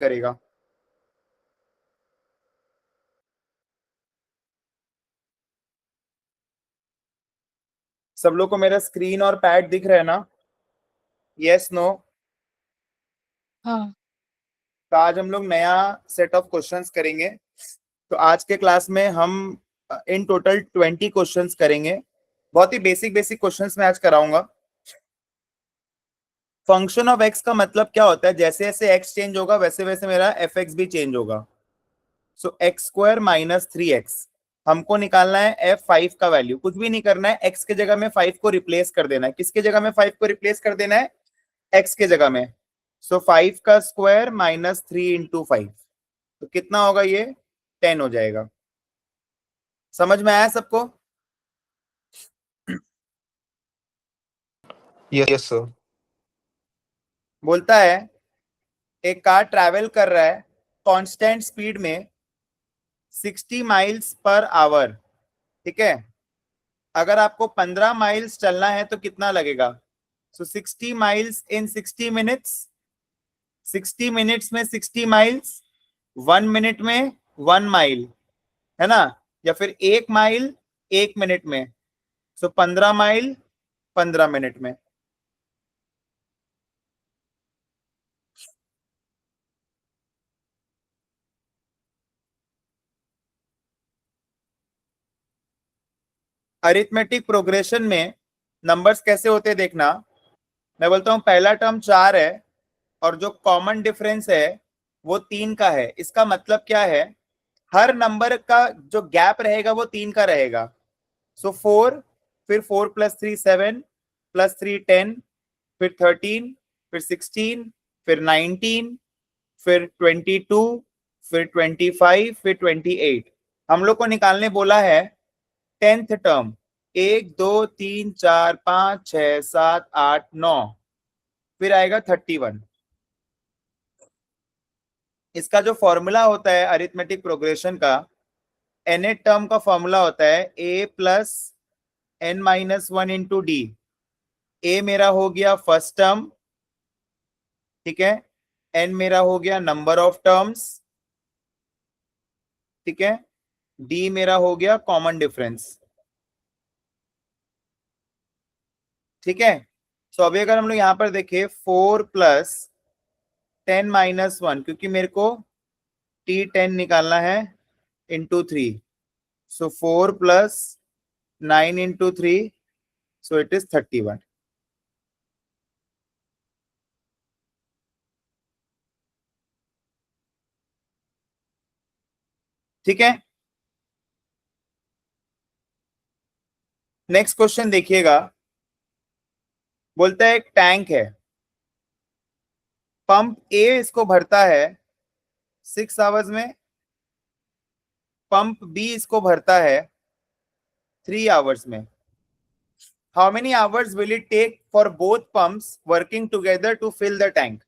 करेगा। सब लोग को मेरा स्क्रीन और पैड दिख रहा है ना? Yes no? हाँ। तो आज हम लोग नया सेट ऑफ क्वेश्चंस करेंगे। तो आज के क्लास में हम इन टोटल 20 क्वेश्चंस करेंगे। बहुत ही बेसिक बेसिक क्वेश्चंस मैं आज कराऊंगा। फंक्शन ऑफ एक्स का मतलब क्या होता है? जैसे जैसे एक्स चेंज होगा वैसे वैसे मेरा एफ एक्स भी चेंज होगा। सो एक्स स्क्वायर माइनस 3x, हमको निकालना है एफ फाइव का वैल्यू। कुछ भी नहीं करना है, एक्स के जगह में 5 को रिप्लेस कर देना है। किसके जगह में 5 को रिप्लेस कर देना है? एक्स के जगह में। सो 5 का स्क्वायर माइनस 3 इंटू 5, तो कितना होगा ये? 10 हो जाएगा। समझ में आया सबको? Yes sir. बोलता है एक कार ट्रैवल कर रहा है कांस्टेंट स्पीड में 60 माइल्स पर आवर। ठीक है, अगर आपको 15 माइल्स चलना है तो कितना लगेगा? सो 60 माइल्स इन 60 मिनट्स, 60 मिनट्स में 60 माइल्स, 1 मिनट में 1 माइल, है ना? या फिर 1 माइल 1 मिनट में। सो 15 माइल 15 मिनट में। अरिथमेटिक प्रोग्रेशन में नंबर्स कैसे होते हैं देखना। मैं बोलता हूं पहला टर्म 4 है और जो कॉमन डिफरेंस है वो 3 का है। इसका मतलब क्या है? हर नंबर का जो गैप रहेगा वो 3 का रहेगा। सो 4, फिर 4 + 3 7, +3 10, फिर 13, फिर 16, फिर 19, फिर 22, फिर 25, फिर 28। हम लोग को निकालने बोला है 10th टर्म। 1 2 3 4 5 6 7 8 9, फिर आएगा 31। इसका जो फॉर्मूला होता है अरिथमेटिक प्रोग्रेशन का, nth टर्म का फॉर्मूला होता है a + n - 1 × d। ए मेरा हो गया फर्स्ट टर्म, ठीक है। एन मेरा हो गया नंबर ऑफ टर्म्स, ठीक है। डी मेरा हो गया कॉमन डिफरेंस, ठीक है। सो अभी अगर हम लोग यहां पर देखें 4 + 10 - 1, क्योंकि मेरे को T10 निकालना है × 3। सो 4 + 9 × 3, सो इट इज 31। ठीक है। नेक्स्ट क्वेश्चन देखिएगा। बोलता है एक टैंक है, पंप ए इसको भरता है 6 आवर्स में, पंप बी इसको भरता है 3 आवर्स में। How many hours will it take for both pumps working together to fill the tank?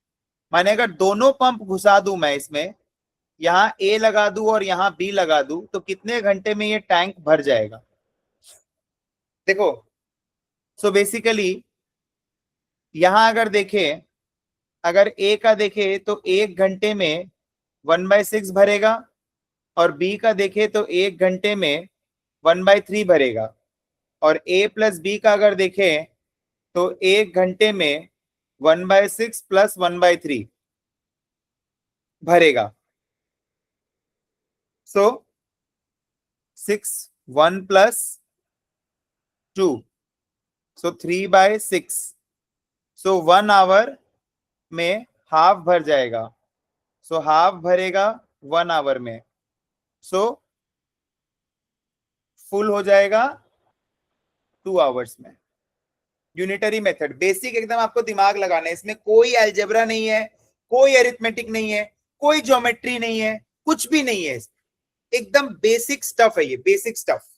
माने अगर दोनों पंप घुसा दूं मैं इसमें, यहाँ ए लगा दूं और यहाँ बी लगा दूं, तो कितने घंटे में ये टैंक भर जाएगा? देखो, सो बेसिकली यहां अगर देखें, अगर ए का देखें तो 1 घंटे में 1/6 भरेगा, और बी का देखें तो 1 घंटे में 1/3 भरेगा, और ए प्लस बी का अगर देखें तो 1 घंटे में 1/6 + 1/3 भरेगा। सो 6 1 + 2, सो 3/6। सो 1 आवर में हाफ भर जाएगा। सो हाफ भरेगा 1 आवर में। सो फुल हो जाएगा 2 आवर्स में। यूनिटरी मेथड बेसिक एकदम आपको दिमाग लगाना है। इसमें कोई अलजेब्रा नहीं है, कोई अरिथमेटिक नहीं है, कोई ज्योमेट्री नहीं है, कुछ भी नहीं है। एकदम बेसिक स्टफ है ये, बेसिक स्टफ।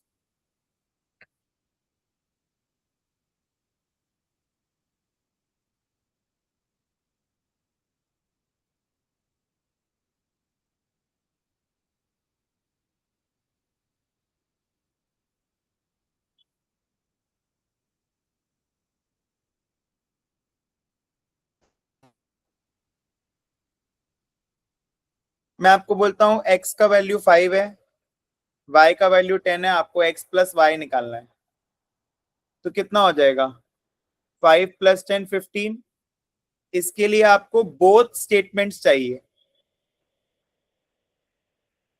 मैं आपको बोलता हूं x का वैल्यू 5 है, y का वैल्यू 10 है, आपको x प्लस वाई निकालना है, तो कितना हो जाएगा? 5 प्लस 10 15। इसके लिए आपको बोथ स्टेटमेंट्स चाहिए,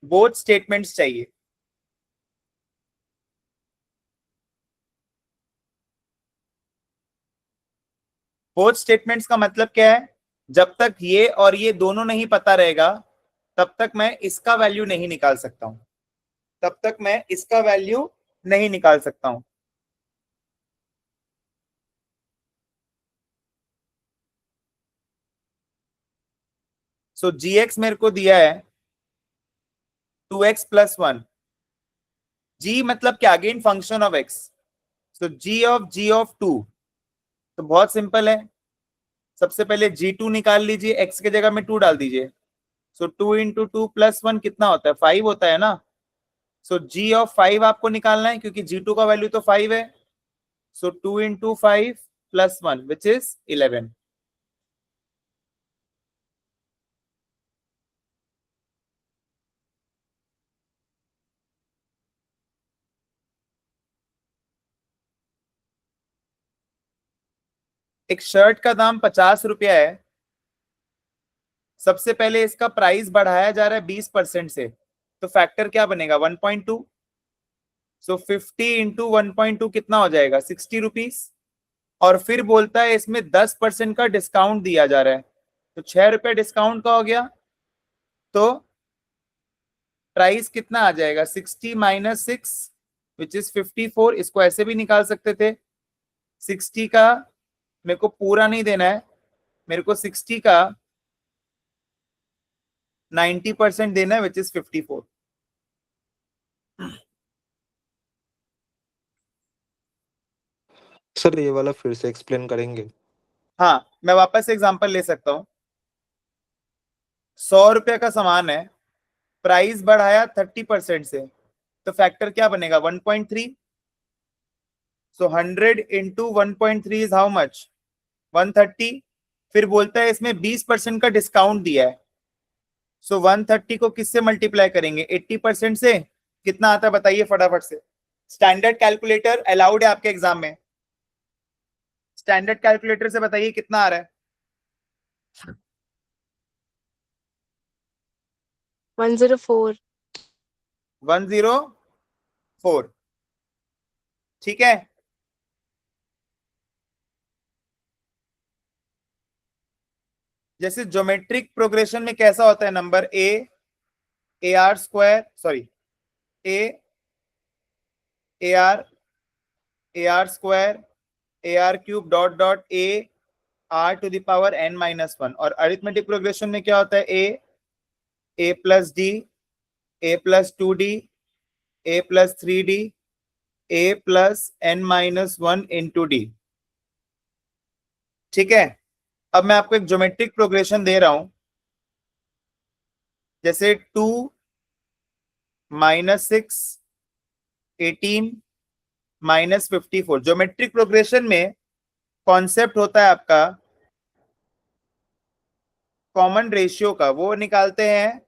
बोथ स्टेटमेंट्स चाहिए। बोथ स्टेटमेंट्स का मतलब क्या है? जब तक ये और ये दोनों नहीं पता रहेगा तब तक मैं इसका वैल्यू नहीं निकाल सकता हूं, तब तक मैं इसका वैल्यू नहीं निकाल सकता हूं। सो जी एक्स मेरे को दिया है 2x प्लस 1। जी मतलब क्या? Again function of x। So g of 2, तो बहुत सिंपल है। सबसे पहले g2 निकाल लीजिए, x के जगह में 2 डाल दीजिए। सो 2 इंटू 2 प्लस 1 कितना होता है? 5 होता है ना। सो g ऑफ 5 आपको निकालना है क्योंकि g2 का वैल्यू तो 5 है। सो 2 इंटू 5 प्लस 1 विच इज 11। एक शर्ट का दाम 50 रुपया है। सबसे पहले इसका प्राइस बढ़ाया जा रहा है 20% से, तो फैक्टर क्या बनेगा? 1.2। सो 50 इंटू 1.2 कितना हो जाएगा? 60 रुपीज। और फिर बोलता है इसमें 10% का डिस्काउंट दिया जा रहा है, तो 6 रुपये डिस्काउंट का हो गया, तो प्राइस कितना आ जाएगा? 60 - 6 विच इज 54। इसको ऐसे भी निकाल सकते थे। 60 का मेरे को पूरा नहीं देना है, मेरे को 60 का 90% देना है विच इज 54। सर ये वाला फिर से एक्सप्लेन करेंगे? हाँ, मैं वापस एग्जांपल ले सकता हूँ। 100 रुपये का सामान है, प्राइस बढ़ाया 30% से, तो फैक्टर क्या बनेगा? 1.3। सो 100 इंटू 1.3 इज हाउ मच? 130। फिर बोलता है इसमें 20% का डिस्काउंट दिया है, सो 130 को किससे मल्टीप्लाई करेंगे? 80% से। कितना आता है बताइए फटाफट से। स्टैंडर्ड कैलकुलेटर अलाउड है आपके एग्जाम में, स्टैंडर्ड कैलकुलेटर से बताइए कितना आ रहा है। 104। 104। ठीक है। जैसे ज्योमेट्रिक प्रोग्रेशन में कैसा होता है? Number a r square, sorry, a a r a r square a r cube dot dot a r to the power n minus 1। और अरिथमेटिक प्रोग्रेशन में क्या होता है? A plus d, a plus 2d, a plus 3d, a plus n minus 1 into d. ठीक है। अब मैं आपको एक ज्योमेट्रिक प्रोग्रेशन दे रहा हूं, जैसे 2 - 6 18 -54। ज्योमेट्रिक प्रोग्रेशन में कॉन्सेप्ट होता है आपका कॉमन रेशियो का, वो निकालते हैं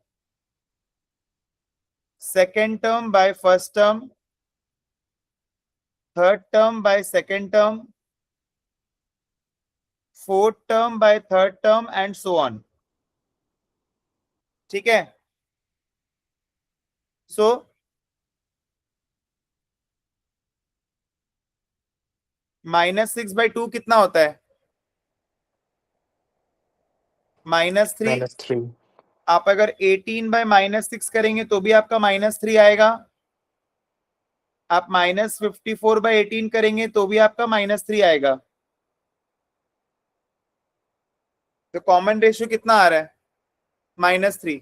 second term by first term, third term by second term, fourth term by third term and so on. ठीक है। सो -6/2 कितना होता है? -3। -3। आप अगर 18/-6 करेंगे तो भी आपका -3 आएगा। आप -54/18 करेंगे तो भी आपका -3 आएगा। तो कॉमन रेशियो कितना आ रहा है? -3।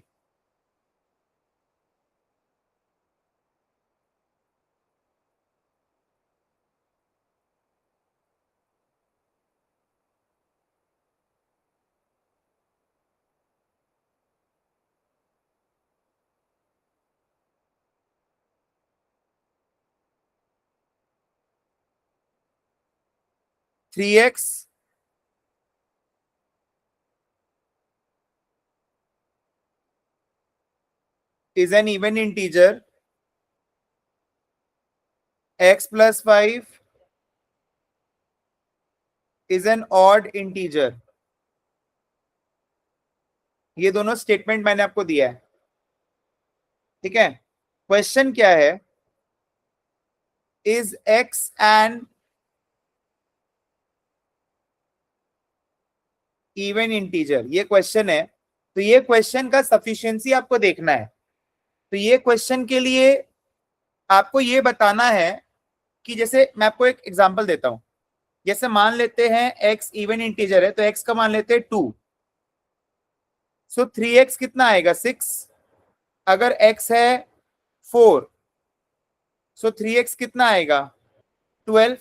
3x is an even integer, x plus 5 is an odd integer. ये दोनों स्टेटमेंट मैंने आपको दिया है, ठीक है। क्वेश्चन क्या है, is x an even integer, ये क्वेश्चन है। तो ये क्वेश्चन का सफिशिएंसी आपको देखना है। तो ये क्वेश्चन के लिए आपको ये बताना है कि जैसे मैं आपको एक एग्जांपल देता हूं, जैसे मान लेते हैं x इवन इंटीजर है, तो x का मान लेते हैं 2, सो 3x कितना आएगा 6। अगर x है 4, सो 3x कितना आएगा 12,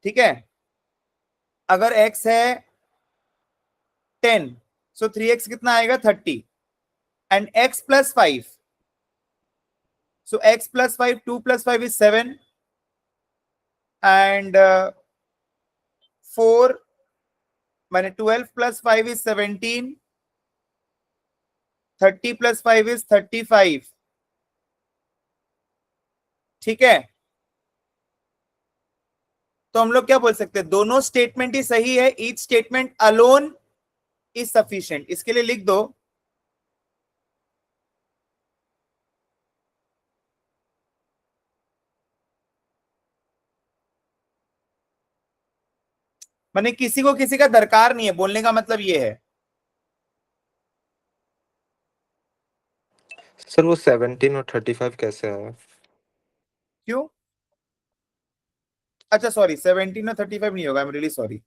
ठीक है। अगर x है 10, सो 3x कितना आएगा 30, and x plus 5, so x plus 5, 2 plus 5 is 7, and 4 माने 12 plus 5 is 17, 30 plus 5 is 35, ठीक है। तो हम लोग क्या बोल सकते हैं, दोनों स्टेटमेंट ही सही है, each statement alone is sufficient. इसके लिए लिख दो माने किसी को किसी का दरकार नहीं है, बोलने का मतलब ये है। सर वो 17 और 35 कैसे आया? क्यों? अच्छा सॉरी, 17 और 35 नहीं होगा, I am really sorry.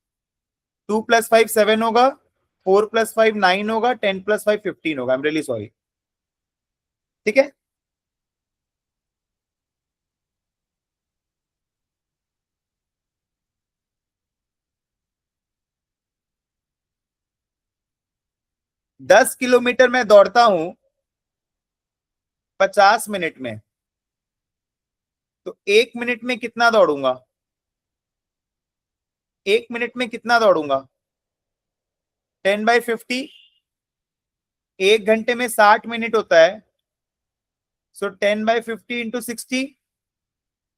2 plus 5 7 होगा, 4 प्लस 5 9 होगा, 10 प्लस 5 15 होगा, आई एम रियली सॉरी, ठीक है। दस किलोमीटर में दौड़ता हूं 50 मिनट में, तो 1 मिनट में कितना दौड़ूंगा, 1 मिनट में कितना दौड़ूंगा 10/50, 1 घंटे में 60 मिनट होता है, सो 10/50 इंटू 60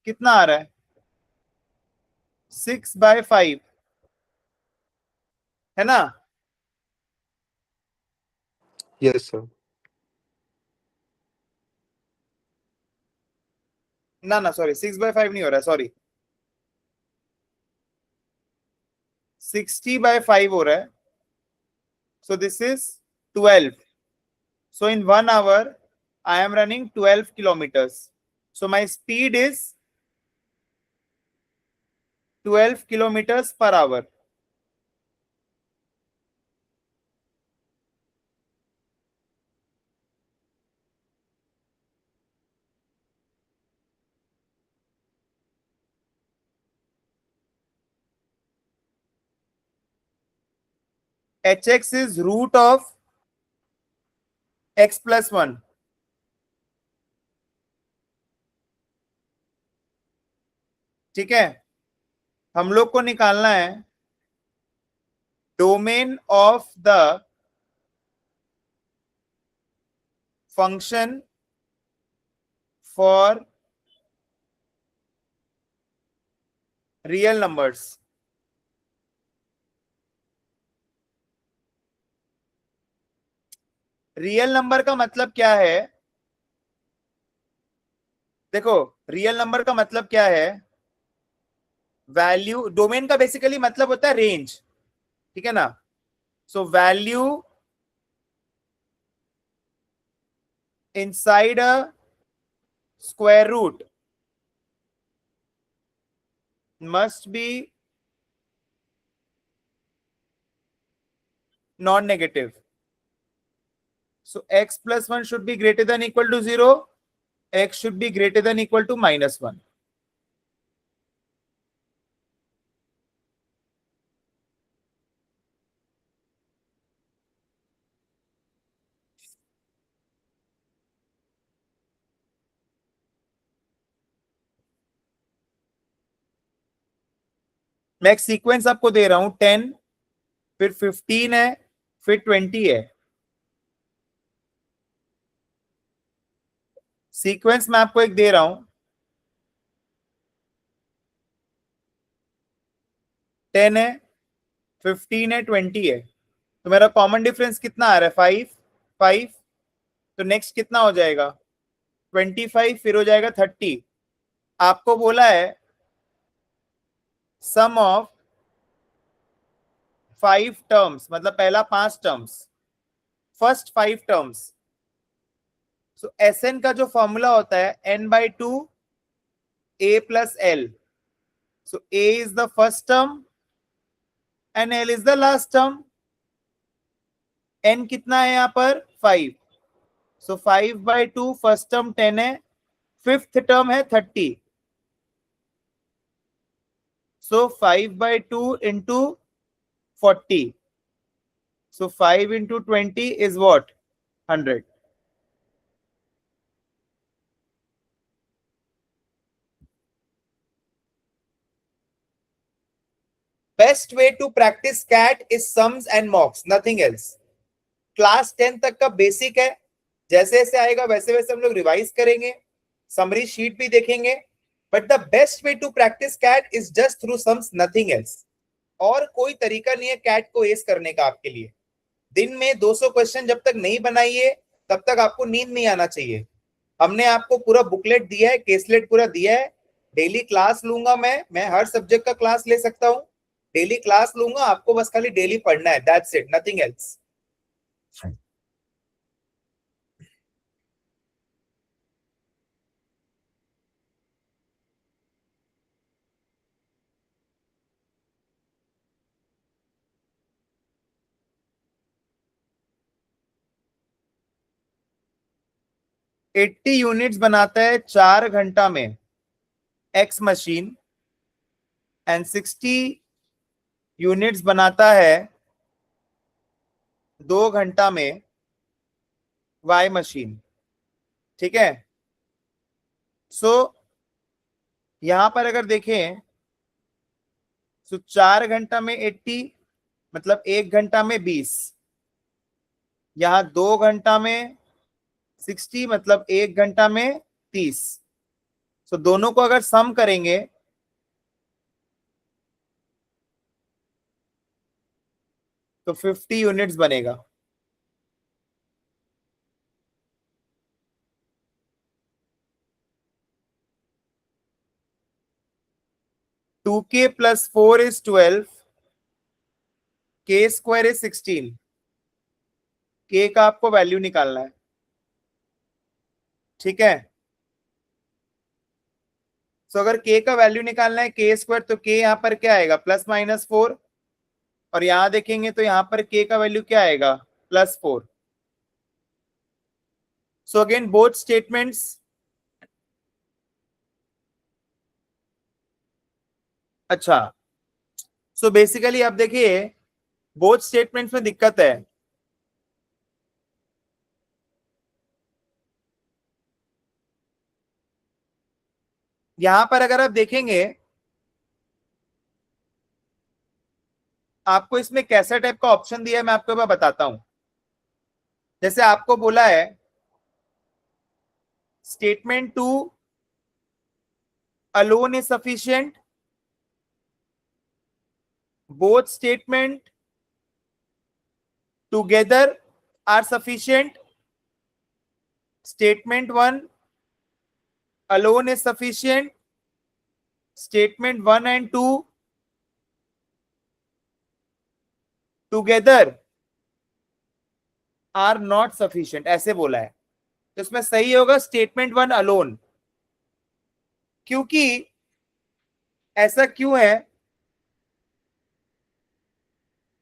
कितना आ रहा है 6/5, है ना। Yes sir. ना ना सॉरी, 6/5 नहीं हो रहा है, सॉरी 60/5 हो रहा है, so this is 12, so in 1 hour I am running 12 kilometers, so my speed is 12 kilometers per hour. hx is root of x plus 1, ठीक है। हम लोग को निकालना है domain of the function for real numbers. Real number का मतलब क्या है, देखो रियल नंबर का मतलब क्या है, वैल्यू, डोमेन का बेसिकली मतलब होता है रेंज, ठीक है ना। So value inside a square root must be non-negative. So x plus 1 should be greater than equal to 0, x should be greater than equal to -1. मैं एक सीक्वेंस आपको दे रहा हूं, 10 फिर 15 है फिर 20 है, सीक्वेंस मैं आपको एक दे रहा हूं, 10 है, 15 है, 20 है, तो मेरा कॉमन डिफरेंस कितना आ रहा है? 5 5। तो नेक्स्ट कितना हो जाएगा? 25, फिर हो जाएगा 30। आपको बोला है सम ऑफ 5 टर्म्स, मतलब पहला 5 टर्म्स, फर्स्ट 5 टर्म्स। सो Sn का जो फॉर्मूला होता है n/2 a plus L. So a is the first term and L is the last term. n कितना है यहाँ पर? 5. So 5/2 फर्स्ट टर्म 10 है, फिफ्थ टर्म है 30. So 5/2 into 40. So 5 into 20 is what? 100. Best way to practice CAT is sums and mocks, nothing else. Class 10 तक का basic है, जैसे जैसे आएगा वैसे वैसे हम लोग रिवाइज करेंगे, समरी शीट भी देखेंगे, but the best way to practise CAT is just through sums, nothing else. और कोई तरीका नहीं है कैट को एस करने का आपके लिए. दिन में 200 क्वेश्चन जब तक नहीं बनाइए तब तक आपको नींद नहीं आना चाहिए. हमने आपको पूरा बुकलेट दिया है, केसलेट पूरा दिया है. डेली क्लास लूंगा मैं हर सब्जेक्ट का क्लास ले सकता हूं. डेली क्लास लूंगा, आपको बस खाली डेली पढ़ना है, that's it, nothing else. Eighty units बनाता है 4 घंटा में एक्स मशीन, एंड 60 यूनिट्स बनाता है 2 घंटा में वाई मशीन. ठीक है. सो यहां पर अगर देखें तो 4 घंटा में 80, मतलब 1 घंटा में 20. यहां 2 घंटा में 60, मतलब 1 घंटा में 30. सो दोनों को अगर सम करेंगे तो 50 यूनिट्स बनेगा. टू के प्लस 4 इज 12, के स्क्वायर इज 16. के का आपको वैल्यू निकालना है. ठीक है. सो अगर के का वैल्यू निकालना है के स्क्वायर, तो के यहां पर क्या आएगा? +-4. और यहां देखेंगे तो यहां पर के का वैल्यू क्या आएगा? +4. सो अगेन बोथ स्टेटमेंट्स, अच्छा, सो बेसिकली आप देखिए बोथ स्टेटमेंट्स में दिक्कत है. यहां पर अगर आप देखेंगे, आपको इसमें कैसा टाइप का ऑप्शन दिया है मैं आपको एक बार बताता हूं. जैसे आपको बोला है statement 2 alone is sufficient, both statement together are sufficient, statement 1 alone is sufficient, statement 1 and 2 together are not sufficient, ऐसे बोला है. तो इसमें सही होगा स्टेटमेंट 1 अलोन. क्योंकि ऐसा क्यों है?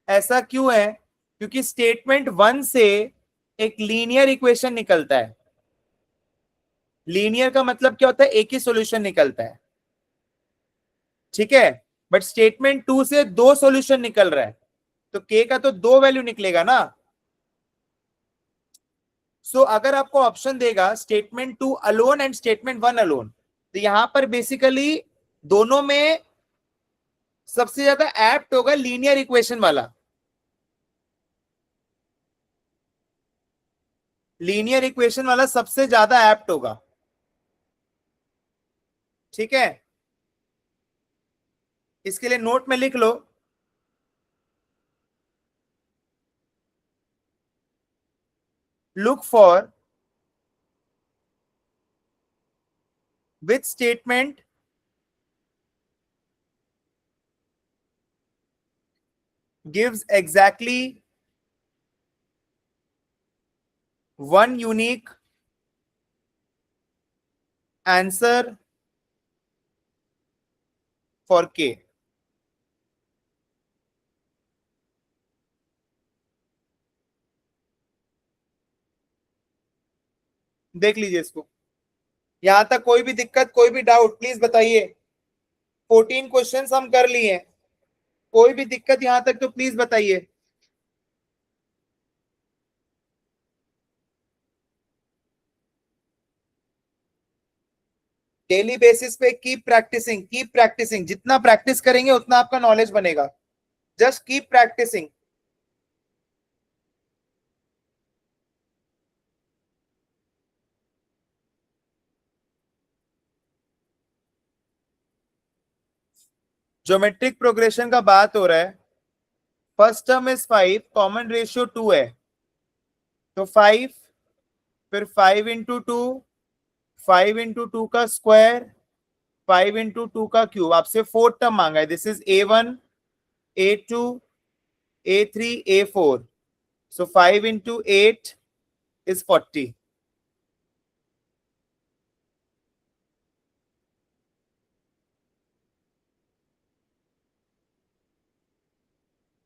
ऐसा क्यों है? क्योंकि स्टेटमेंट 1 से एक लीनियर इक्वेशन निकलता है. लीनियर का मतलब क्या होता है? एक ही सॉल्यूशन निकलता है. ठीक है. बट स्टेटमेंट 2 से 2 सॉल्यूशन निकल रहा है, तो के का तो 2 वैल्यू निकलेगा ना. सो अगर आपको ऑप्शन देगा statement 2 alone and statement 1 alone, तो यहां पर बेसिकली दोनों में सबसे ज्यादा एप्ट होगा लीनियर इक्वेशन वाला. लीनियर इक्वेशन वाला सबसे ज्यादा एप्ट होगा. ठीक है, इसके लिए नोट में लिख लो, look for which statement gives exactly one unique answer for K. देख लीजिए इसको, यहां तक कोई भी दिक्कत, कोई भी डाउट प्लीज बताइए। 14 क्वेश्चंस हम कर लिए, कोई भी दिक्कत यहां तक तो प्लीज बताइए। डेली बेसिस पे कीप प्रैक्टिसिंग, जितना प्रैक्टिस करेंगे उतना आपका नॉलेज बनेगा। Just keep practising. Geometric progression का बात हो रहा है। First term is 5, common ratio 2 है, तो 5, फिर 5 इंटू 2, 5 इंटू 2 का स्क्वायर, 5 इंटू 2 का क्यूब। आपसे फोर्थ टर्म मांगा है, this is A1, A2, A3, A4, so 5 into 8 is 40.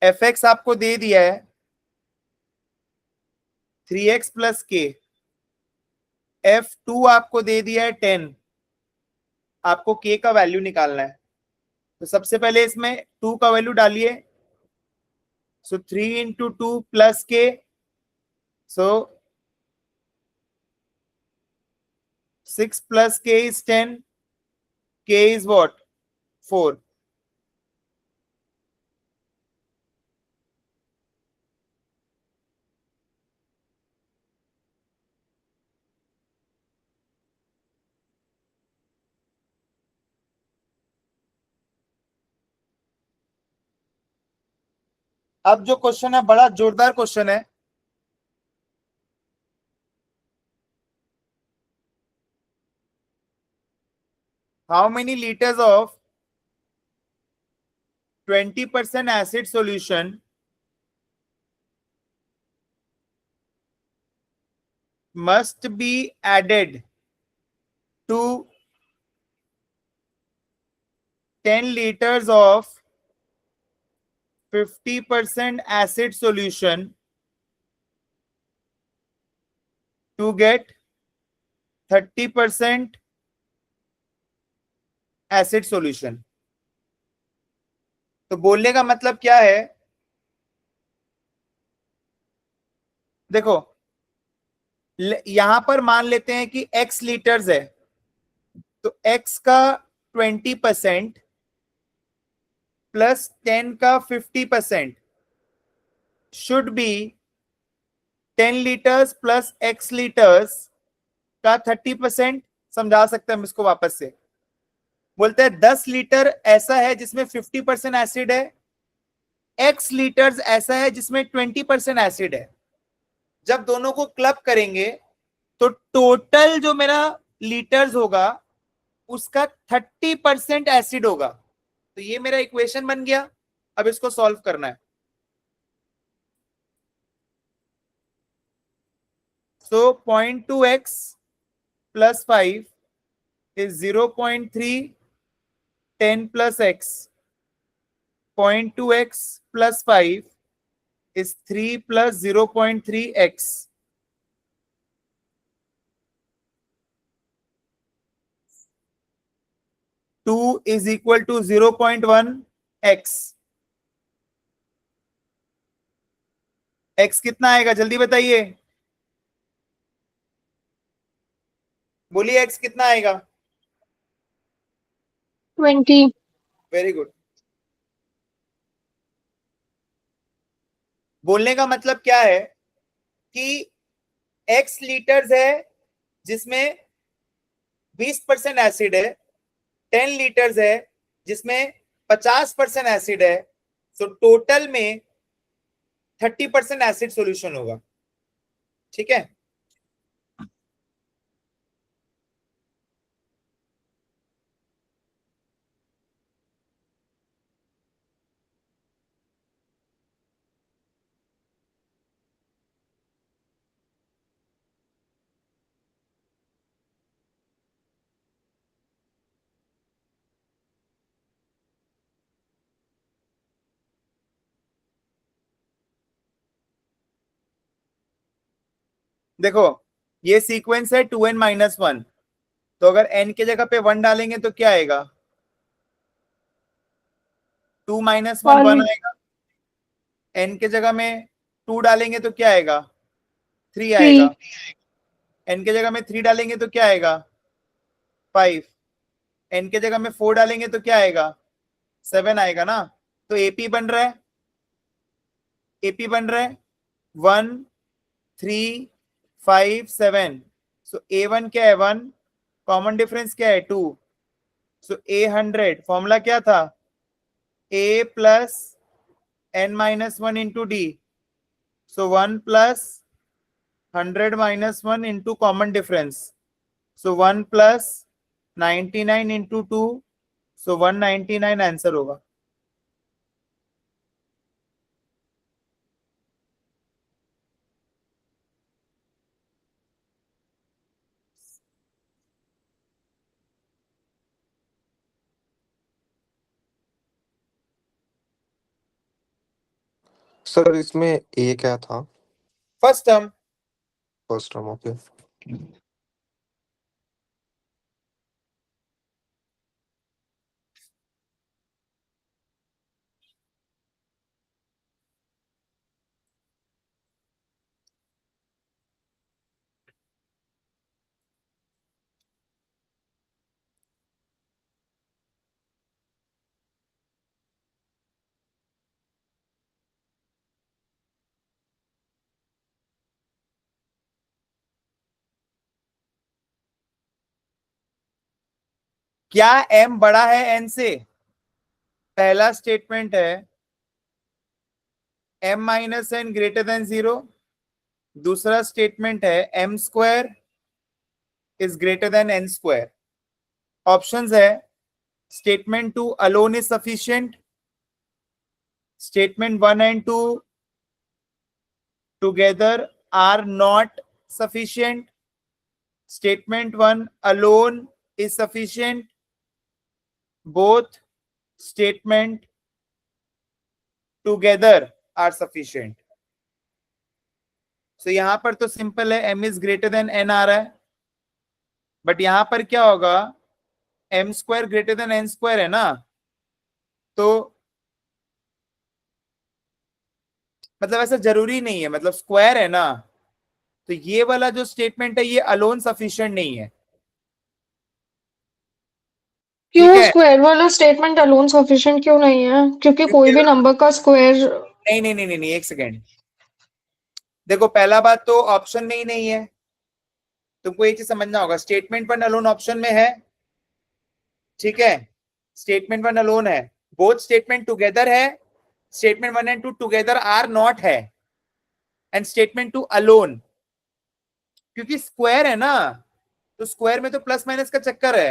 fx आपको दे दिया है 3x प्लस के, f2 आपको दे दिया है 10, आपको k का वैल्यू निकालना है। तो सबसे पहले इसमें 2 का वैल्यू डालिए, सो 3 इंटू 2 प्लस के, सो 6 plus k is 10, k is what? 4. अब जो क्वेश्चन है बड़ा जोरदार क्वेश्चन है। How many litres of 20% acid solution must be added to 10 liters of 50% acid solution to get 30% acid solution। तो बोलने का मतलब क्या है, देखो यहां पर मान लेते हैं कि x लीटर्स है, तो x का 20% प्लस 10 का 50% should be 10 litres plus x litres का 30%। समझा सकते हैं हम इसको वापस से, बोलते हैं 10 लीटर ऐसा है जिसमें 50% एसिड है, x लीटर्स ऐसा है जिसमें 20% एसिड है। जब दोनों को क्लब करेंगे तो टोटल जो मेरा लीटर्स होगा उसका 30% एसिड होगा। तो ये मेरा इक्वेशन बन गया, अब इसको सॉल्व करना है। सो 0.2x plus 5 is 0.3, 10 plus x, 0.2x plus 5 is 3 plus 0.3x. Two is equal to 0.1 x. x कितना आएगा जल्दी बताइए, बोलिए x कितना आएगा। 20. Very good. बोलने का मतलब क्या है कि x लीटर्स है जिसमें 20% एसिड है, 10 लीटर्स है जिसमें 50% एसिड है, तो टोटल में 30% एसिड सॉल्यूशन होगा। ठीक है, देखो ये सीक्वेंस है 2n-1, तो अगर n के जगह पे 1 डालेंगे तो क्या आएगा? 2-1 1 1 आएगा। n के जगह में 2 डालेंगे तो क्या आएगा? 3 आएगा। 3 n के जगह में 3 डालेंगे तो क्या आएगा? 5। n के जगह में 4 डालेंगे तो क्या आएगा? 7 आएगा ना। तो एपी बन रहा है, एपी बन रहा है 1 3 5 7। सो A1 क्या है? 1। कॉमन डिफरेंस क्या है? 2। सो A100 फॉर्मूला क्या था? A plus n-1 into D. So 1 plus 100-1 into common difference, so 1 plus 99 into 2, so 199 answer होगा। सर इसमें ए क्या था? First term. First term, okay. क्या m बड़ा है n से? पहला स्टेटमेंट है m-n ग्रेटर देन 0। दूसरा स्टेटमेंट है m square is greater than n square. Options है statement 2 alone is sufficient, statement 1 and 2 together are not sufficient, statement 1 alone is sufficient, both statement together are sufficient। so यहां पर तो simple है, m is greater than n आ रहा है, but यहां पर क्या होगा? m square greater than n square है ना, तो मतलब ऐसा जरूरी नहीं है, मतलब स्क्वायर है ना, तो ये वाला जो स्टेटमेंट है ये अलोन सफिशिएंट नहीं है। ठीक क्यों है, स्क्वायर वाला स्टेटमेंट अलोन सफिशिएंट क्यों नहीं है? क्योंकि कोई क्योंकि भी नंबर का स्क्वायर। नहीं नहीं नहीं नहीं नहीं, एक सेकेंड। देखो पहला बात तो ऑप्शन में ही नहीं है, तुमको ये चीज समझना होगा। स्टेटमेंट वन अलोन ऑप्शन में है, ठीक है, स्टेटमेंट वन अलोन है। बोथ स्टेटमेंट टुगेदर है, statement 1 and 2 together are not है, एंड स्टेटमेंट 2 अलोन। क्योंकि स्क्वायर है ना, तो स्क्वायर में तो प्लस माइनस का चक्कर है।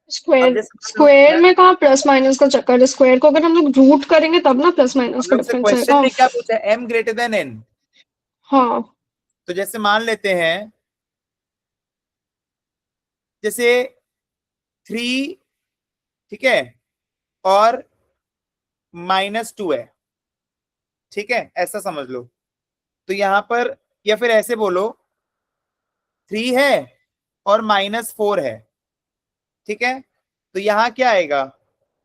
अब स्क्वायर जैसे मान लो स्क्वायर में कहाँ प्लस माइनस का चक्कर है? स्क्वायर को अगर हम लोग रूट करेंगे तब ना प्लस माइनस हम का लोग से डिफरेंस क्वेश्चन आएगा। में क्या पूछा है? m greater than n। हाँ, तो जैसे मान लेते हैं, जैसे 3, ठीक है, और -2 है, ठीक है, ऐसा समझ लो। तो यहां पर, या फिर ऐसे बोलो 3 है और -4 है, ठीक है, तो यहां क्या आएगा?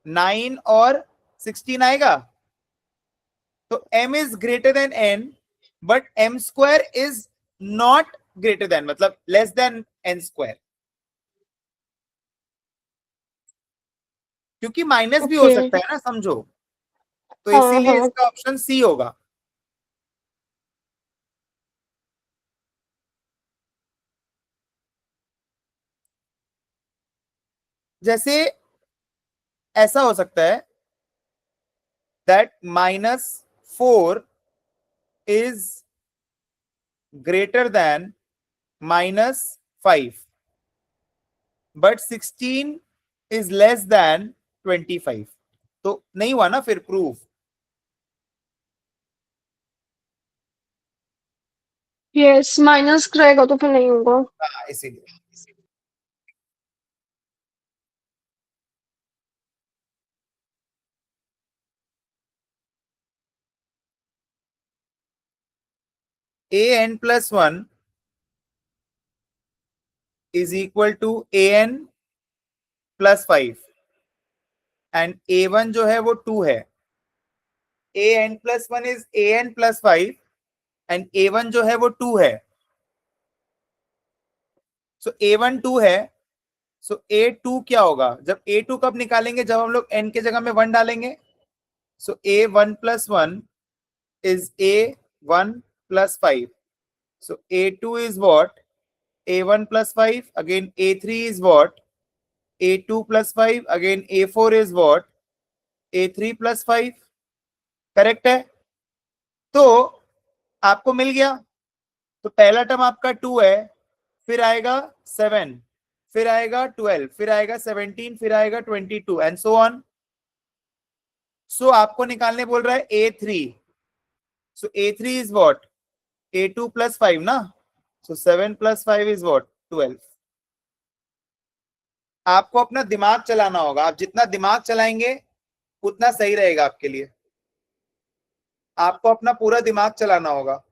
9 और 16 आएगा। तो m is greater than n, but m square is not greater than, मतलब लेस देन n स्क्वायर, क्योंकि माइनस भी हो ओके। सकता है ना, समझो। तो हाँ इसीलिए हाँ, इसका ऑप्शन सी होगा। जैसे ऐसा हो सकता है that -4 is greater then -5 but 16 is less than 25, तो नहीं हुआ ना फिर प्रूफ। यस, माइनस रहेगा तो फिर नहीं होगा। हाँ इसीलिए an+1 is equal to an+5 and a1 जो है वो 2 है। an+1 is an+5 and a1 जो है वो 2 है। सो a1 2 है, सो a2 क्या होगा? जब a2 कब निकालेंगे? जब हम लोग n के जगह में 1 डालेंगे। सो a1+1 is a1+5, so a2 is what? a1+5, again a3 is what? a2+5, again a4 is what? a3+5, correct है? तो आपको मिल गया। तो पहला टर्म आपका 2 है, फिर आएगा 7, फिर आएगा 12, फिर आएगा 17, फिर आएगा 22 एंड सो ऑन। सो आपको निकालने बोल रहा है a3, so a3 is what? a2+5 ना, सो 7+5 इज व्हाट? 12। आपको अपना दिमाग चलाना होगा, आप जितना दिमाग चलाएंगे उतना सही रहेगा आपके लिए। आपको अपना पूरा दिमाग चलाना होगा।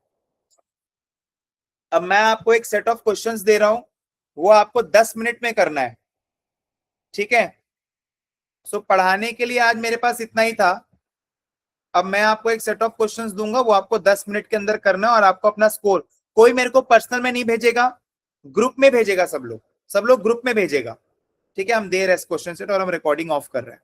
अब मैं आपको एक सेट ऑफ क्वेश्चंस दे रहा हूं, वो आपको 10 मिनट में करना है, ठीक है? सो पढ़ाने के लिए आज मेरे पास इतना ही था। अब मैं आपको एक सेट ऑफ क्वेश्चंस दूंगा, वो आपको 10 मिनट के अंदर करना है और आपको अपना स्कोर, कोई मेरे को पर्सनल में नहीं भेजेगा, ग्रुप में भेजेगा, सब लोग ग्रुप में भेजेगा, ठीक है? हम दे रहे हैं क्वेश्चन सेट और हम रिकॉर्डिंग ऑफ कर रहे हैं।